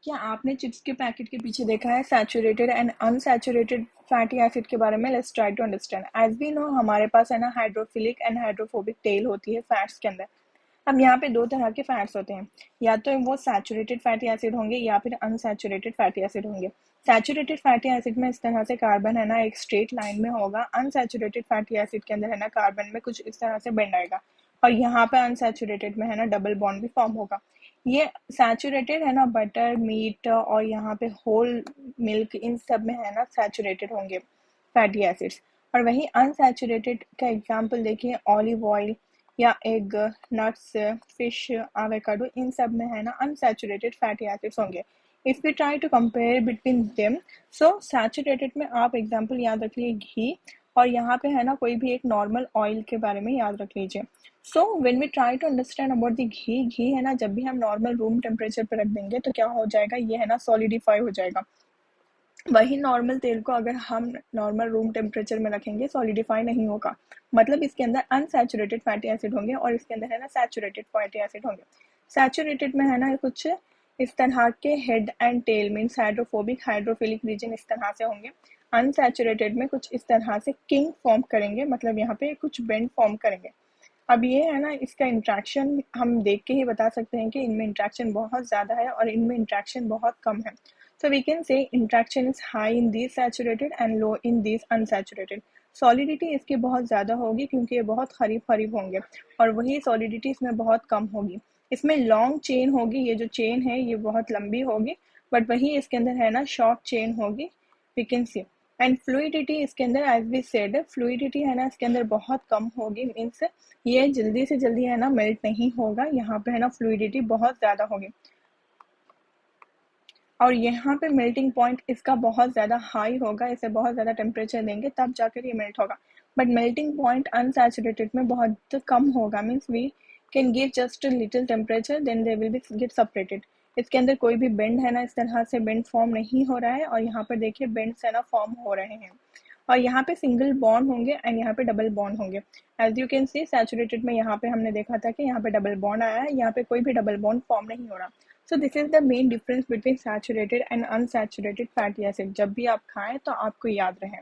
क्या आपने चिप्स के पैकेट के पीछे देखा है saturated and unsaturated fatty acid के बारे में? Let's try to understand. As we know हमारे पास है ना हाइड्रोफिलिक एंड हाइड्रोफोबिक टेल होती है फैट्स के अंदर। अब यहाँ पे दो तरह के फैट्स होते हैं, या तो वो सैचुरेटेड फैटी एसिड होंगे या फिर अनसैचुरेटेड फैटी एसिड होंगे। सैचुरेटेड फैटी एसिड में इस तरह से कार्बन है ना एक स्ट्रेट लाइन में होगा। अनसैचुरेटेड फैटी एसिड के अंदर है ना कार्बन में कुछ इस तरह से बेंड आएगा, और यहाँ पे अनसैचुरेटेड में है ना डबल बॉन्ड भी फॉर्म होगा। ये सैचुरेटेड है ना बटर, मीट और यहाँ पे होल मिल्क, इन सब में है ना सैचुरेटेड होंगे फैटी एसिड्स। और वही अनसैचुरेटेड का एग्जांपल देखिए, ऑलिव ऑयल या एग, नट्स, फिश, एवोकाडो, इन सब में है ना अनसैचुरेटेड फैटी एसिड्स होंगे। If we try to compare between them, so saturated में आप एग्जांपल याद रख लीजिए घी, और यहाँ पे है ना कोई भी एक नॉर्मल ऑयल के बारे में याद रख लीजिए। So when we try to understand about the ghee है ना जब भी हम नॉर्मल रूम टेम्परेचर पे रख देंगे तो क्या हो जाएगा, ये है ना सॉलिडिफाई हो जाएगा। वही नॉर्मल तेल को अगर हम नॉर्मल रूम टेम्परेचर में रखेंगे सॉलिडिफाई नहीं होगा। मतलब इसके अंदर अनसैचुरेटेड फैटी एसिड होंगे और इसके अंदर है ना सैचुरेटेड फैटी एसिड होंगे। सैचुरेटेड में है ना कुछ इस तरह के head and tail means hydrophobic hydrophilic region इस तरह से होंगे। अनसैचुरेटेड में कुछ इस तरह से किंग फॉर्म करेंगे, मतलब यहाँ पे कुछ बेंड फॉर्म करेंगे। अब ये है ना इसका इंट्रैक्शन हम देख के ही बता सकते हैं कि इनमें इंट्रैक्शन बहुत ज़्यादा है और इनमें इंट्रैक्शन बहुत कम है। So we can say interaction is high in these saturated and low in these unsaturated. Solidity इसकी बहुत ज़्यादा होगी क्योंकि ये बहुत करीब करीब होंगे, और वही सॉलिडिटी इसमें बहुत कम होगी। इसमें लॉन्ग चेन होगी, ये जो चेन है ये बहुत लंबी होगी, बट वही इसके अंदर है ना शॉर्ट चेन होगी, we can see. And fluidity इसके अंदर एज वी सेड फ्लूइडिटी है ना इसके अंदर बहुत कम होगी, मीन्स ये जल्दी से जल्दी है ना मेल्ट नहीं होगा, यहाँ पे है ना फ्लूइडिटी बहुत ज़्यादा होगी। और यहाँ पे मेल्टिंग पॉइंट इसका बहुत ज़्यादा हाई होगा, इसे बहुत ज़्यादा टेम्परेचर देंगे तब जाकर ये मेल्ट होगा। बट मेल्टिंग पॉइंट अनसैचुरेटेड में बहुत कम होगा, means we can give just little temperature then they will be get separated. इसके अंदर कोई भी बेंड है ना इस तरह से बेंड फॉर्म नहीं हो रहा है, और यहाँ पर देखिए बेंड्स है ना फॉर्म हो रहे हैं, और यहाँ पे सिंगल बॉन्ड होंगे एंड यहाँ पे डबल बॉन्ड होंगे। As you can see saturated में यहाँ पे हमने देखा था कि यहाँ पे डबल बॉन्ड आया है, यहाँ पे कोई भी डबल बॉन्ड फॉर्म नहीं हो रहा। So this is the main difference between saturated and unsaturated fatty acid. जब भी आप खाएं तो आपको याद रहे।